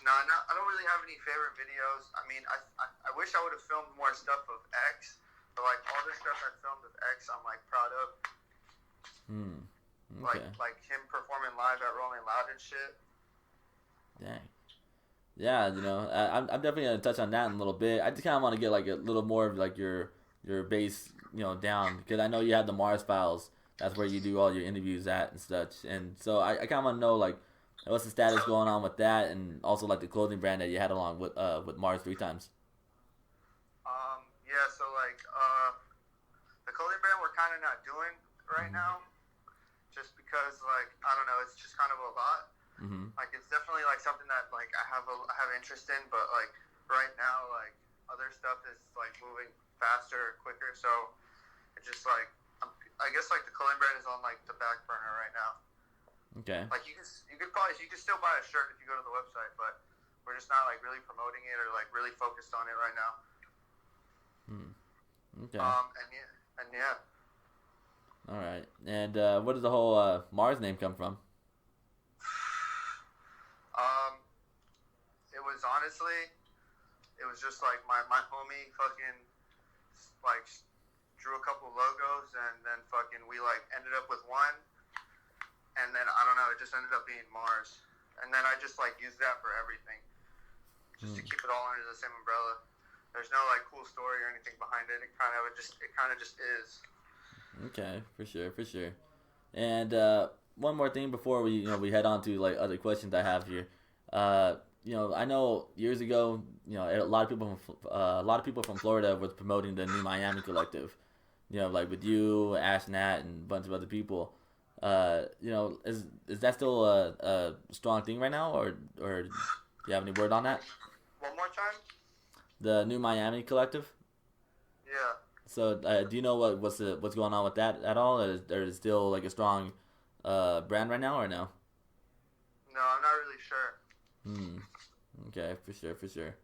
No, no, I don't really have any favorite videos. I mean, I wish I would have filmed more stuff of X, but like all the stuff I filmed of X, I'm like proud of. Okay. Like him performing live at Rolling Loud and shit. Dang. Yeah, I'm definitely gonna touch on that in a little bit. I just kind of want to get like a little more of like your base, down, because I know you have the Mars files. That's where you do all your interviews at and such. And so I kind of want to know like what's the status going on with that, and also like the clothing brand that you had along with Mars 3 times. Yeah. So like the clothing brand we're kind of not doing right now, just because like I don't know, it's just kind of a lot. Like it's definitely like something that like I have interest in, but like right now like other stuff is like moving faster, quicker. So it's just like I guess like the clothing brand is on like the back burner right now. Okay. Like you could still buy a shirt if you go to the website, but we're just not like really promoting it or like really focused on it right now. Okay. And yeah. All right. And where did the whole Mars name come from? It was just like my homie fucking like drew a couple logos, and then fucking we like ended up with one, and then I don't know, it just ended up being Mars, and then I just like used that for everything, just to keep it all under the same umbrella. There's no like cool story or anything behind it. It kind of just is. Okay, for sure. And one more thing before we head on to like other questions I have here. I know years ago, a lot of people from Florida was promoting the new Miami collective. Like with you, Ash Nat, and a bunch of other people. Is that still a strong thing right now, or do you have any word on that? One more time. The new Miami collective. Yeah. So do you know what's going on with that at all? Or is there still like a strong brand right now, or no? No, I'm not really sure. Okay, for sure.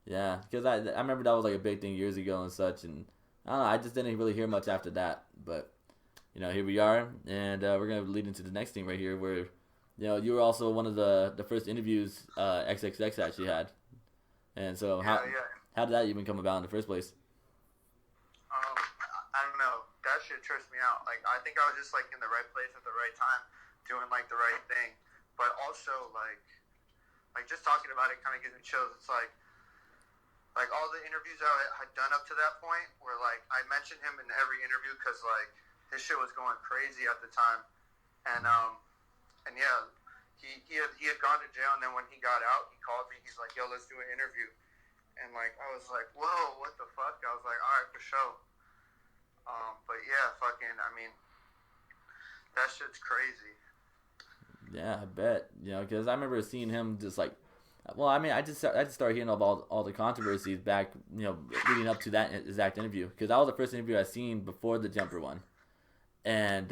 Yeah, because I remember that was like a big thing years ago and such, and I don't know, I just didn't really hear much after that. But here we are, and we're gonna lead into the next thing right here, where you were also one of the first interviews XXX actually had, and so how did that even come about in the first place? I don't know. That shit trips me out. Like I think I was just like in the right place at the right time, doing like the right thing, but also like just talking about it kind of gives me chills. It's like all the interviews I had done up to that point were like I mentioned him in every interview because like his shit was going crazy at the time, and yeah, he had gone to jail, and then when he got out, he called me. He's like, "Yo, let's do an interview," and like I was like, "Whoa, what the fuck?" I was like, "All right, for sure." But yeah, fucking, I mean, that shit's crazy. Yeah, I bet. Because I remember seeing him just like, well, I mean, I just started hearing about all the controversies back, leading up to that exact interview. Because that was the first interview I seen before the jumper one, and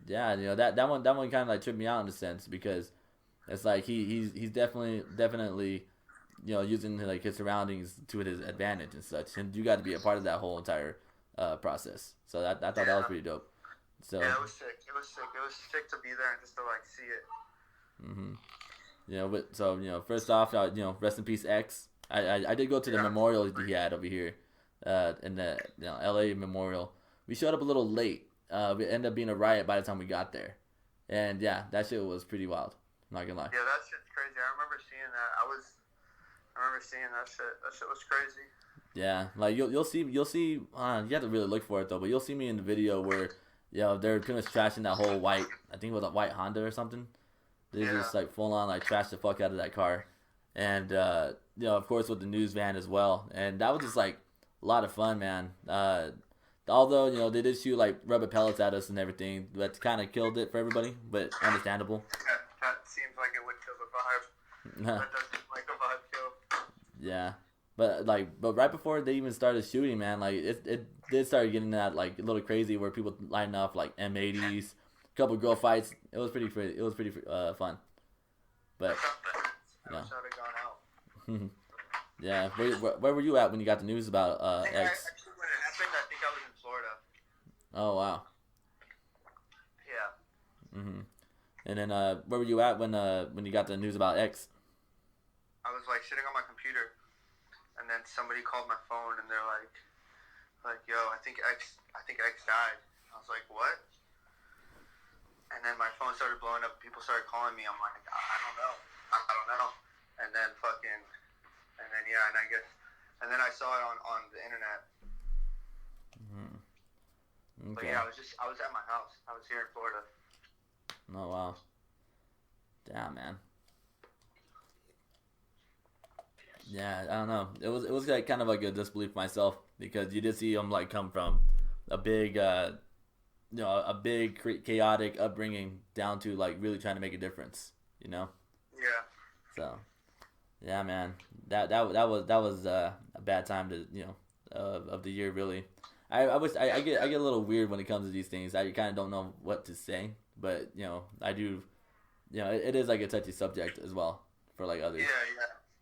yeah, that one kind of like tripped me out in a sense, because it's like he's definitely using like his surroundings to his advantage and such, and you got to be a part of that whole entire process. So I thought that was pretty dope. So yeah, it was sick. It was sick to be there and just to like see it. But so first off, rest in peace, X. I did go to the memorial he had over here, in the L.A. memorial. We showed up a little late. We ended up being a riot by the time we got there, and yeah, that shit was pretty wild. I'm not gonna lie. Yeah, that shit's crazy. I remember seeing that. I remember seeing that shit. That shit was crazy. Yeah, like you'll see. You have to really look for it though. But you'll see me in the video where they're pretty much trashing that whole white. I think it was a white Honda or something. They just like full on like trash the fuck out of that car, and of course with the news van as well. And that was just like a lot of fun, man. Although they did shoot like rubber pellets at us and everything, that kind of killed it for everybody. But understandable. That seems like it would kill the vibe. That does seem like a vibe kill. Yeah. But right before they even started shooting, man, like it did start getting that like a little crazy, where people lining up like M80s, a couple girl fights. It was pretty fun. But I wish I'd have gone out. Yeah, where were you at when you got the news about X? Actually, when it happened, I think I was in Florida. Oh wow. Yeah. And then where were you at when you got the news about X? I was like sitting on my computer, and then somebody called my phone, and they're like, yo, I think X died. I was like, what? And then my phone started blowing up. People started calling me. I'm like, I don't know. And then yeah, and I guess, and then I saw it on the internet. Okay. But yeah, I was at my house. I was here in Florida. Oh wow. Damn, man. Yeah, I don't know. It was like kind of like a disbelief myself because you did see him like come from a big a big chaotic upbringing down to like really trying to make a difference, you know. Yeah. So, yeah, man, that was a bad time to of the year really. I get a little weird when it comes to these things. I kind of don't know what to say, but I do. It is like a touchy subject as well for like others. Yeah.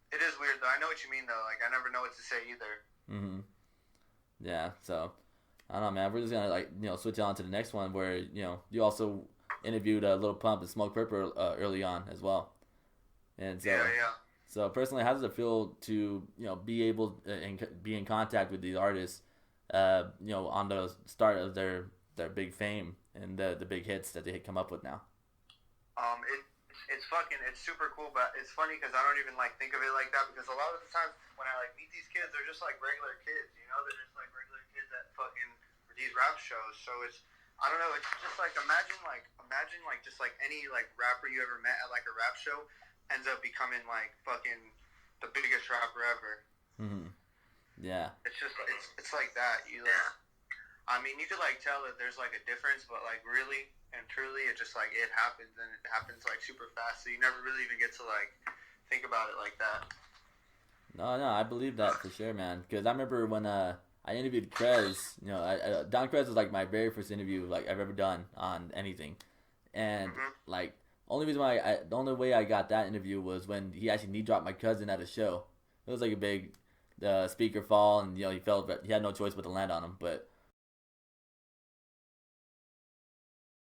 It is weird though. I know what you mean though. Like I never know what to say either. Mhm. Yeah. So I don't know, man. We're just gonna like switch on to the next one where you also interviewed Lil Pump and Smokepurpp early on as well. And so Yeah. So personally, how does it feel to be able and be in contact with these artists, on the start of their big fame and the big hits that they come up with now? It's super cool, but it's funny because I don't even like think of it like that because a lot of the times when I like meet these kids, they're just like regular kids, they're just like regular kids at fucking these rap shows. So I don't know, it's just like imagine just like any like rapper you ever met at like a rap show ends up becoming like fucking the biggest rapper ever. Mhm. Yeah. It's just it's like that. I mean, you could like tell that there's like a difference, but like really and truly, it just like it happens, and it happens like super fast. So you never really even get to like think about it like that. No, I believe that for sure, man. Because I remember when I interviewed Krez. Don Krez was like my very first interview like I've ever done on anything, and like the only way I got that interview was when he actually knee dropped my cousin at a show. It was like a big speaker fall, and he felt that he had no choice but to land on him, but.